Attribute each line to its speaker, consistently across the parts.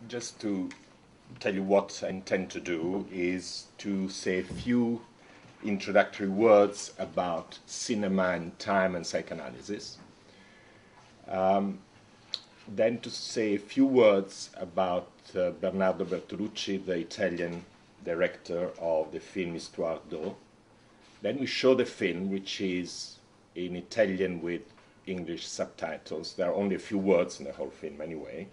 Speaker 1: just to tell you what I intend to do is to say a few introductory words about cinema and time and psychoanalysis. Then to say a few words about Bernardo Bertolucci, the Italian director of the film Histoire d'eau. Then we show the film, which is in Italian with English subtitles. There are only a few words in the whole film anyway.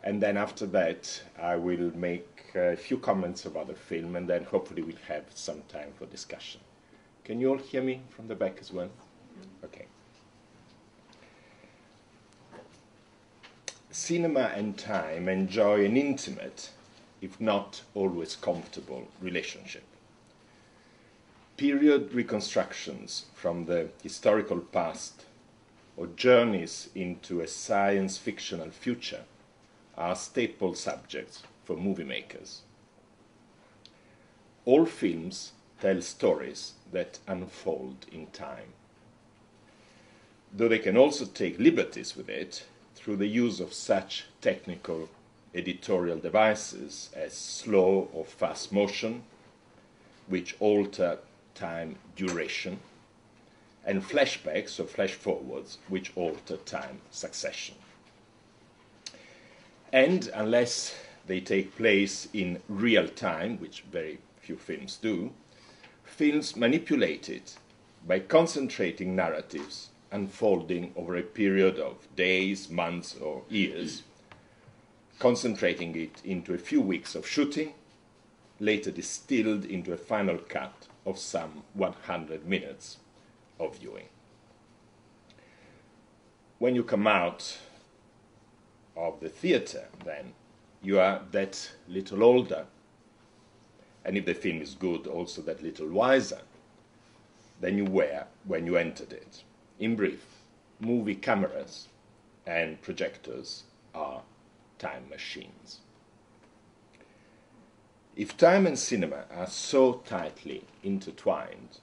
Speaker 1: And then after that, I will make a few comments about the film, and then hopefully we'll have some time for discussion. Can you all hear me from the back as well? Okay. Cinema and time enjoy an intimate, if not always comfortable, relationship. Period reconstructions from the historical past or journeys into a science-fictional future are staple subjects for movie makers. All films tell stories that unfold in time, though they can also take liberties with it through the use of such technical editorial devices as slow or fast motion, which alter time duration, and flashbacks or flash forwards, which alter time succession. And unless they take place in real time, which very few films do, films manipulate it by concentrating narratives unfolding over a period of days, months, or years, concentrating it into a few weeks of shooting, later distilled into a final cut of some 100 minutes of viewing. When you come out of the theater, then, you are that little older, and if the film is good, also that little wiser than you were when you entered it. In brief, movie cameras and projectors are time machines. If time and cinema are so tightly intertwined,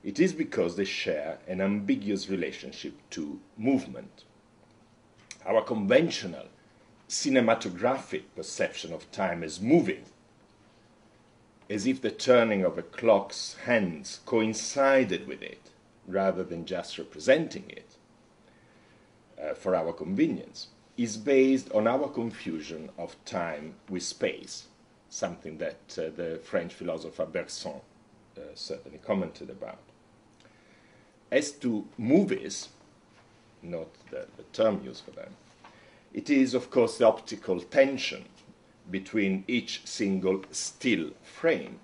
Speaker 1: it is because they share an ambiguous relationship to movement. Our conventional cinematographic perception of time as moving, as if the turning of a clock's hands coincided with it, rather than just representing it for our convenience, is based on our confusion of time with space, something that the French philosopher Bergson certainly commented about. As to movies, not the term used for them, it is, of course, the optical tension between each single still frame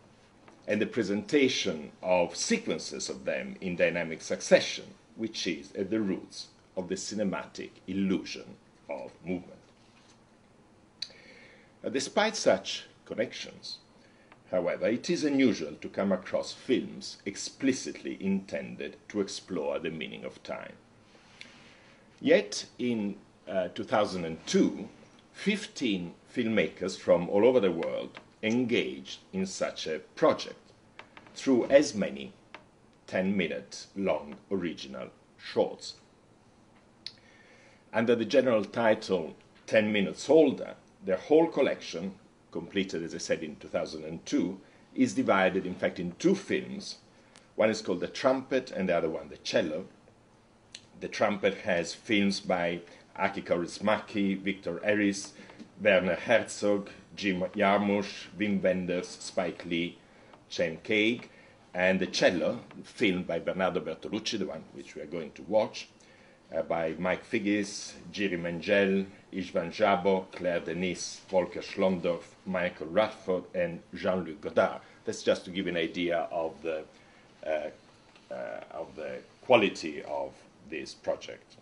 Speaker 1: and the presentation of sequences of them in dynamic succession, which is at the roots of the cinematic illusion of movement. Despite such connections, however, it is unusual to come across films explicitly intended to explore the meaning of time. Yet, in 2002, 15 filmmakers from all over the world engaged in such a project through as many 10-minute long original shorts. Under the general title 10 Minutes Older, their whole collection, completed, as I said, in 2002, is divided, in fact, in two films. One is called The Trumpet and the other one, The Cello. The Trumpet has films by Aki Kaurismäki, Victor Eris, Werner Herzog, Jim Jarmusch, Wim Wenders, Spike Lee, Chen Kaig, and The Cello, filmed by Bernardo Bertolucci, the one which we are going to watch, by Mike Figgis, Jiri Mengel, Istvan Jabo, Claire Denis, Volker Schlondorf, Michael Radford, and Jean-Luc Godard. That's just to give you an idea of the quality of this project,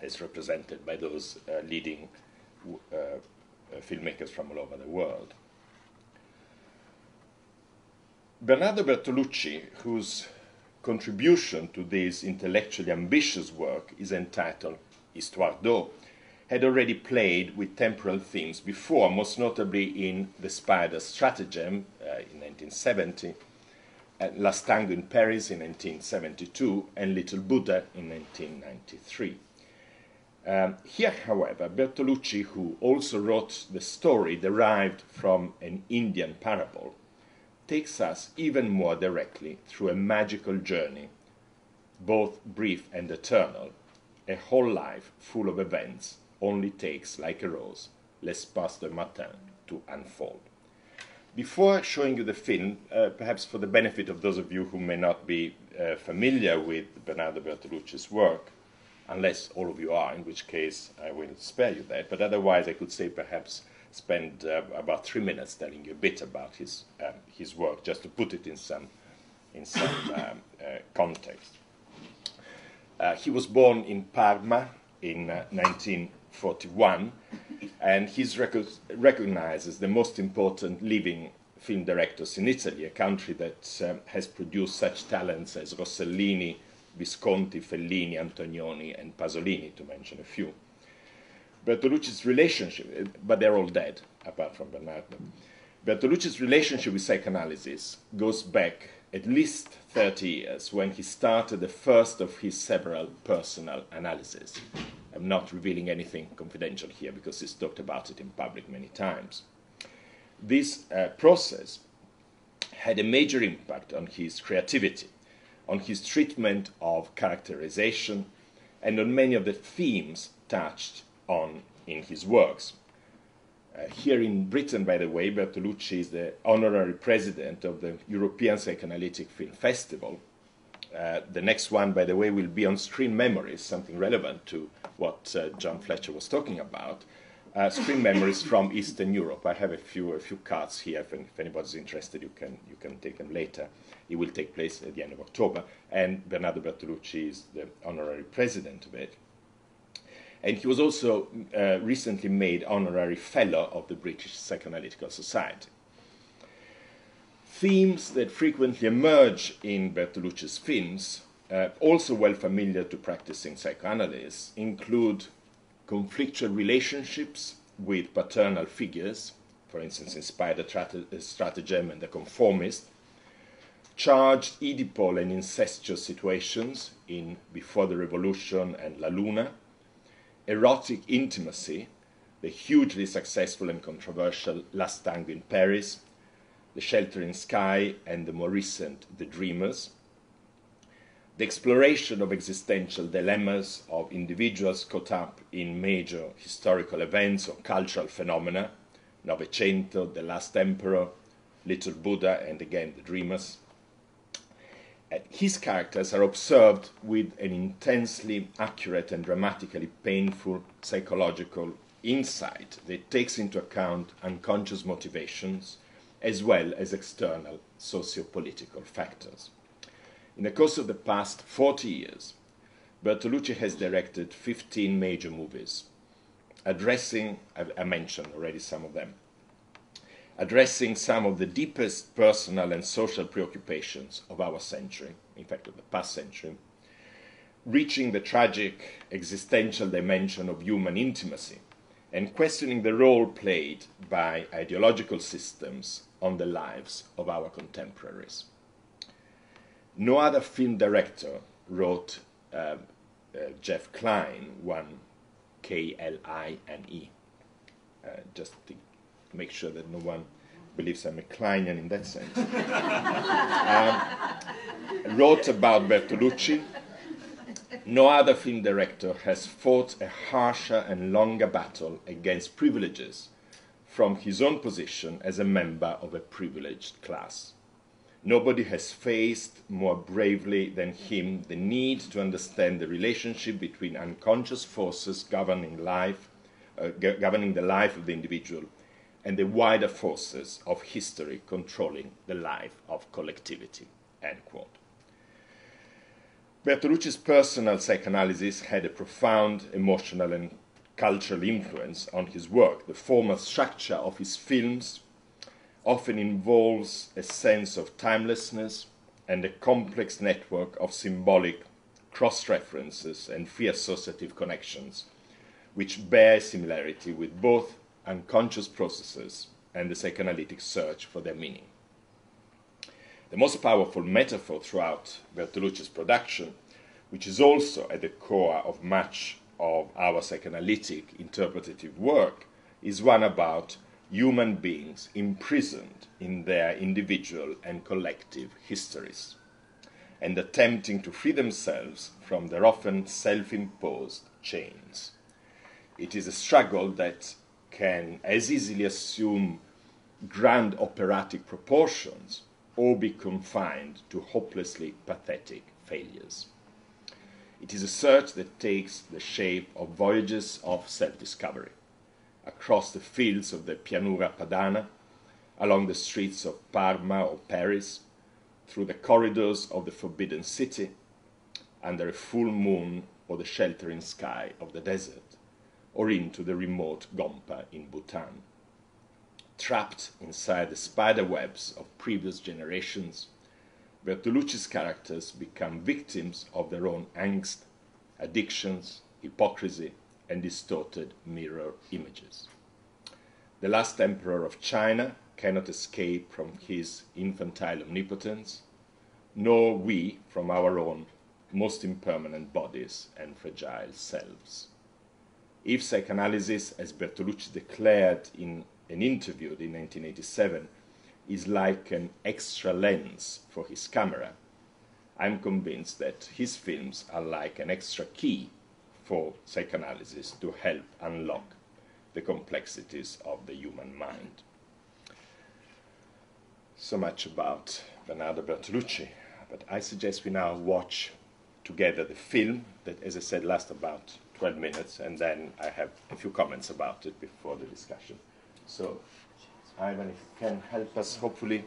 Speaker 1: as represented by those leading filmmakers from all over the world. Bernardo Bertolucci, whose contribution to this intellectually ambitious work is entitled Histoire d'eau, had already played with temporal themes before, most notably in The Spider Stratagem in 1970, Last Tango in Paris in 1972, and Little Buddha in 1993. Here, however, Bertolucci, who also wrote the story derived from an Indian parable, takes us even more directly through a magical journey, both brief and eternal. A whole life full of events only takes, like a rose, l'espace de matin to unfold. Before showing you the film, perhaps for the benefit of those of you who may not be familiar with Bernardo Bertolucci's work, unless all of you are, in which case I will spare you that, but otherwise I could say perhaps spend about 3 minutes telling you a bit about his work, just to put it in some context. He was born in Parma in 1941, and he's recognized as the most important living film directors in Italy, a country that has produced such talents as Rossellini, Visconti, Fellini, Antonioni, and Pasolini, to mention a few. Bertolucci's relationship, but they're all dead, apart from Bernardo. Bertolucci's relationship with psychoanalysis goes back at least 30 years, when he started the first of his several personal analyses. I'm not revealing anything confidential here because he's talked about it in public many times. This process had a major impact on his creativity, on his treatment of characterization, and on many of the themes touched on in his works. Here in Britain, by the way, Bertolucci is the honorary president of the European Psychoanalytic Film Festival. The next one, by the way, will be on Screen Memories, something relevant to what John Fletcher was talking about. Screen Memories from Eastern Europe. I have a few cards here. If anybody's interested, you can take them later. It will take place at the end of October, and Bernardo Bertolucci is the honorary president of it. And he was also recently made honorary fellow of the British Psychoanalytical Society. Themes that frequently emerge in Bertolucci's films, also well familiar to practicing psychoanalysts, include conflictual relationships with paternal figures, for instance in Spider Stratagem and The Conformist, charged Oedipal and incestuous situations in Before the Revolution and La Luna, erotic intimacy, the hugely successful and controversial Last Tango in Paris, The Sheltering Sky, and the more recent The Dreamers, the exploration of existential dilemmas of individuals caught up in major historical events or cultural phenomena, Novecento, The Last Emperor, Little Buddha, and again The Dreamers. His characters are observed with an intensely accurate and dramatically painful psychological insight that takes into account unconscious motivations as well as external socio-political factors. In the course of the past 40 years, Bertolucci has directed 15 major movies, addressing, I mentioned already some of them, addressing some of the deepest personal and social preoccupations of our century, in fact of the past century, reaching the tragic existential dimension of human intimacy and questioning the role played by ideological systems on the lives of our contemporaries. No other film director wrote Jeff Kline, one K-L-I-N-E, just to make sure that no one believes I'm a Kleinian in that sense, wrote about Bertolucci. No other film director has fought a harsher and longer battle against privileges from his own position as a member of a privileged class. Nobody has faced more bravely than him the need to understand the relationship between unconscious forces governing the life of the individual and the wider forces of history controlling the life of collectivity." End quote. Bertolucci's personal psychoanalysis had a profound emotional and cultural influence on his work. The formal structure of his films often involves a sense of timelessness and a complex network of symbolic cross-references and free associative connections, which bear similarity with both unconscious processes and the psychoanalytic search for their meaning. The most powerful metaphor throughout Bertolucci's production, which is also at the core of much of our psychoanalytic interpretative work is one about human beings imprisoned in their individual and collective histories and attempting to free themselves from their often self-imposed chains. It is a struggle that can as easily assume grand operatic proportions or be confined to hopelessly pathetic failures. It is a search that takes the shape of voyages of self-discovery, across the fields of the Pianura Padana, along the streets of Parma or Paris, through the corridors of the Forbidden City, under a full moon or the sheltering sky of the desert, or into the remote Gompa in Bhutan. Trapped inside the spider webs of previous generations, Bertolucci's characters become victims of their own angst, addictions, hypocrisy, and distorted mirror images. The last emperor of China cannot escape from his infantile omnipotence, nor we from our own most impermanent bodies and fragile selves. If psychoanalysis, as Bertolucci declared in an interview in 1987, is like an extra lens for his camera, I'm convinced that his films are like an extra key for psychoanalysis to help unlock the complexities of the human mind. So much about Bernardo Bertolucci, but I suggest we now watch together the film that, as I said, lasts about 12 minutes, and then I have a few comments about it before the discussion. So, Ivan, if you can help us, hopefully.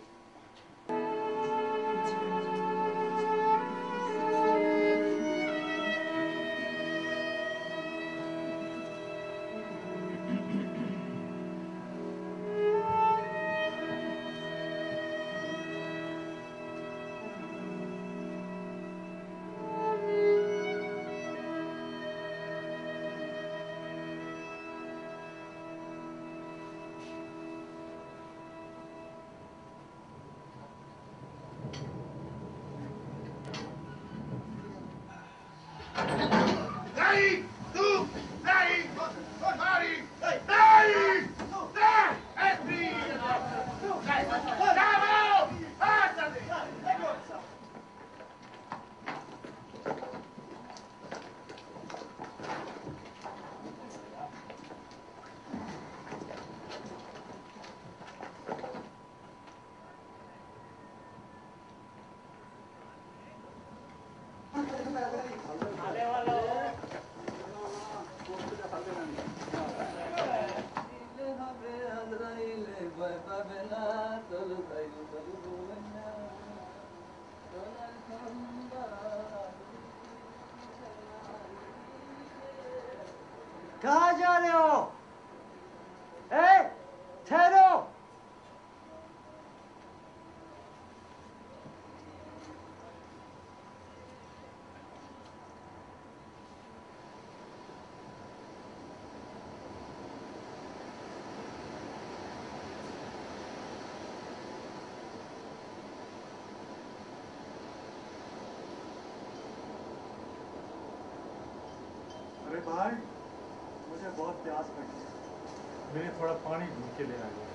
Speaker 2: कहाँ जा रहे हो? ठहरो।
Speaker 3: अरे भाई, मुझे बहुत प्यास लगी है। मैंने थोड़ा पानी ढूंढ के ले आया।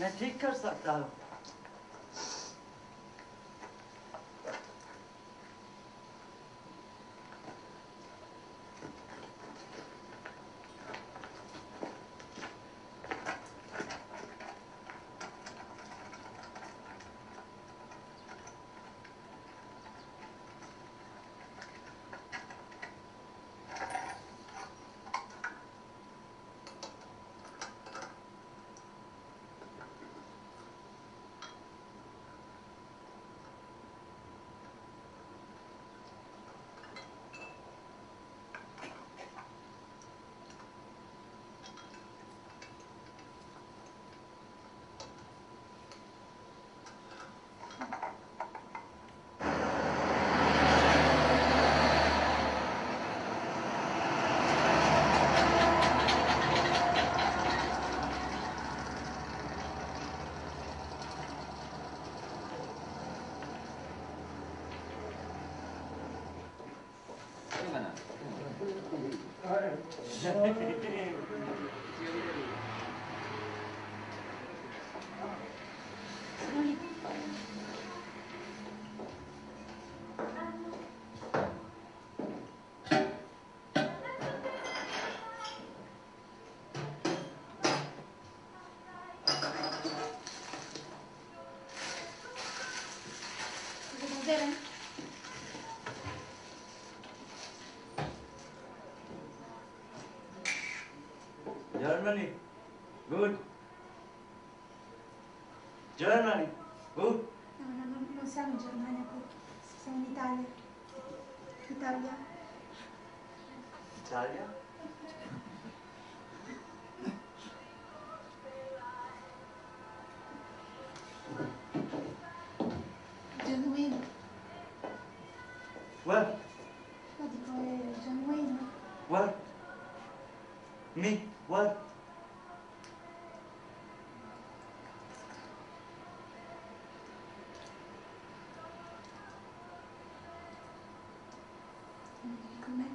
Speaker 3: मैं ठीक कर सकता हूँ। Germany, good. Germany, good.
Speaker 2: Non siamo in Germania qui, siamo in Italia. Italia.
Speaker 3: Italia?
Speaker 2: Genuino.
Speaker 3: What?
Speaker 2: No, dico è genuino.
Speaker 3: What? Me? What?
Speaker 2: Com'è?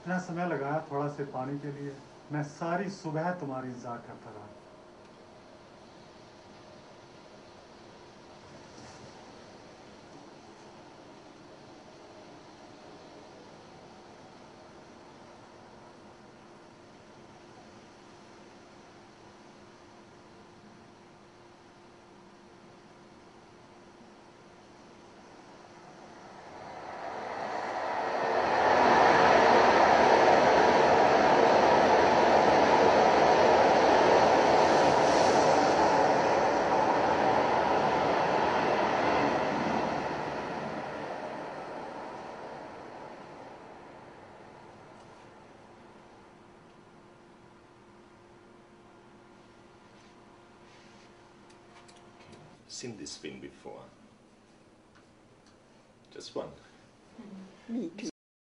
Speaker 3: इतना समय लगाया थोड़ा से पानी के लिए। मैं सारी सुबह तुम्हारी इंतजार करता रहा।
Speaker 1: Seen this film before? Just one.
Speaker 4: Me too.